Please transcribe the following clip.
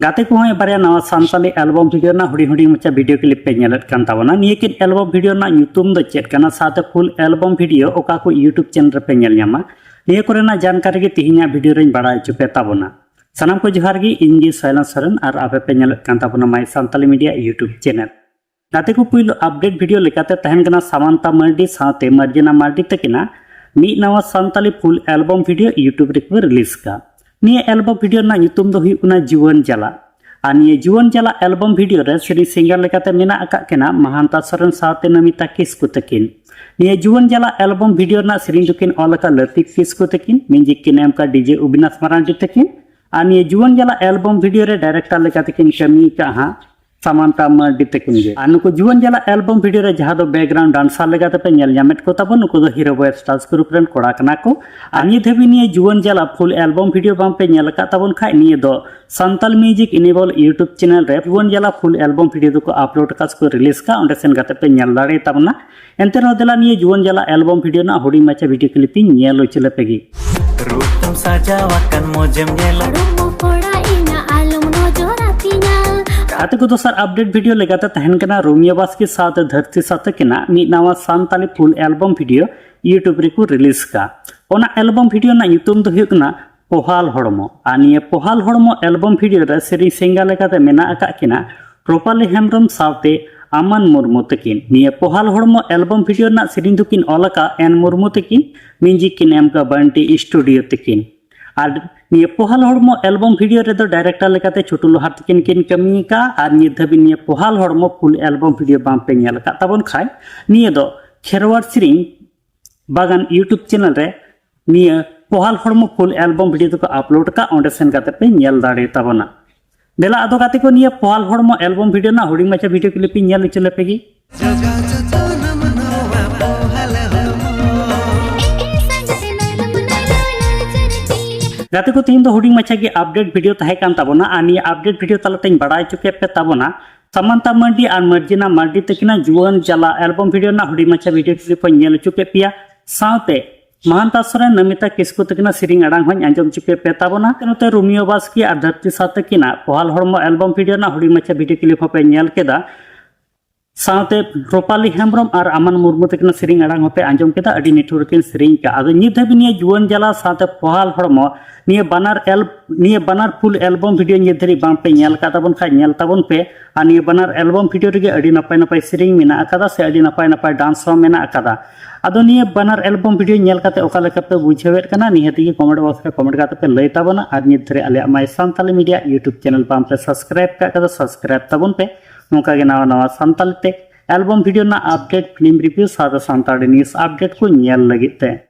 गाते को बारे नवा सानताली एल्बम वीडियो ना हुडी हुडी मचा वीडियो क्लिप पे नेलत कान ताबना निये किन एल्बम वीडियो ना ᱧᱩᱛᱩᱢ ᱫᱚ ᱪᱮᱫ ᱠᱟᱱᱟ साथे फुल एल्बम वीडियो ओका को यूट्यूब चैनल पे नेल ᱧᱟᱢᱟ निये कोरेना जानकारी गे तिहिना वीडियो रेन बाड़ाय चुपे ताबना सनाम को जोहार गी इंजी साइलेंस सरन और आपे पे नेलत कान ताबना my Santali media YouTube channel गाते को पुइलो अपडेट वीडियो लेकाते तहन कना सामंता मर्डी साथे मर्जिना मर्डी तकिना मी नवा Santali full album video YouTube रे को रिलीज का निये एल्बम वीडियो ना ᱧᱩᱛᱩᱢ ᱫᱚ ᱦᱩᱭᱩᱜ ᱠᱟᱱᱟ जीवन जला और निये जीवन जला एल्बम वीडियो रे श्री सिंगर लेकाते मेना आका केना महांता सरन साथे नमिता किस्कु तकिन निये जीवन जला एल्बम वीडियो ना श्री दुकिन ऑलका लतिक किस्कु तकिन म्यूजिक किन एमका डीजे अविनाश मरांडी तकिन और निये जीवन जला एल्बम वीडियो रे डायरेक्टर लेकाते किन कमी का हा सामंता मर्डी तकिन गे नुको जीवन जला एल्बम वीडियो रे जहां दो बैकग्राउंड डांसर लेकाते पे नेल ᱧᱟᱢᱮᱫ को ताबो नुको दो हीरो बॉय स्टार्स ग्रुप रेन कोड़ा कना को आनी धबी निये जीवन जला फुल एल्बम वीडियो बाम पे नेल का ताबोन खाय निये दो Santal music enable YouTube channel रे जीवन जला फुल एल्बम वीडियो को अपलोड कास को रिलीज का ओंडे सेन गाते पे नेल दाड़े ताबना एंते रो देला निये जीवन जला एल्बम वीडियो ना हुडी माचा वीडियो क्लिपिंग नेल चले पेगी रूपम सजावाकन मोजेम नेला आते को दोसर अपडेट वीडियो लेगाते तहन कना रोमियो बास के साथ धरती साथ केना मी नवा Santali full album video YouTube रे को रिलीज का ओना एल्बम वीडियो ना ᱧᱩᱛᱩᱢ ᱫᱚ ᱦᱩᱭᱩᱜ ᱠᱟᱱᱟ पोहाल हड़मो आ निये पोहाल हड़मो एल्बम वीडियो रे श्री सिंगर लेकाते मेना आका केना रूपाली हेम्ब्रम साथे अमन मुर्मू तकिन निये पोहाल हड़मो एल्बम वीडियो ना श्री दुकिन ऑलका एन मुर्मू तकिन म्यूजिक किन एमका बंटी स्टूडियो तकिन और निये पोहाल हड़मो एल्बम वीडियो रे दो डायरेक्टर लेकाते छोटू लोहार तकिन किन कमी का और निये धबी निये पोहाल हड़मो फुल एल्बम वीडियो बाम पे नेल का ताबोन खाय निये दो खेरवार श्री बागान यूट्यूब चैनल रे निये पोहाल हड़मो फुल एल्बम वीडियो को अपलोड का ओंडे सेन गाते पे नेल दाड़े ताबना देला आदो गाते को निये पोहाल हड़मो एल्बम वीडियो ना हुडी माचा वीडियो क्लिपिंग नेल चले पेगी गाते को तीन दो हुडी माचा की अपडेट वीडियो तहे कान ताबना आनी अपडेट वीडियो तलते बड़ाय चुके पे ताबना सामंता मर्डी और मर्जिना मर्डी तकिना जीवन जला एल्बम वीडियो ना हुडी माचा वीडियो क्लिप नेल चुके पिया साथे महांता सरन नमिता किस्कु तकिना सिरिंग अडांग हन आंजम चुके पे ताबना तनते रोमियो बास की और धरती साथे किना पोहाल हड़मो एल्बम वीडियो ना हुडी माचा वीडियो क्लिप पे नेल केदा साथे रूपाली हेम्ब्रम और अमन मुर्मू तकिना सिरिंग अडांग होपे आंजम केदा अडी निठुर किन सिरिंग का आदो नित हबी निये जीवन जला साथे पोहाल हड़मो निये बानार फुल एल्बम वीडियो निये धरी बाम पे नेल का ताबन खा नेल ताबन पे आ निये बानार एल्बम वीडियो रे अडी नपाय नपाय सिरिंग मेना अकादा से अडी नपाय नपाय डांस हो मेना अकादा आदो निये बानार एल्बम वीडियो नेल काते ओका लेका पे बुझेवेत कना निहति के कमेंट बॉक्स रे कमेंट काते पे लय ताबना और निये धरे आले my Santali media YouTube channel बाम पे सब्सक्राइब का कदा सब्सक्राइब ताबन पे नोका के नवा नवा सानताली ते एल्बम वीडियो ना अपडेट फिल्म रिव्यू सादा सानताली न्यूज़ अपडेट को नेल लगित ते।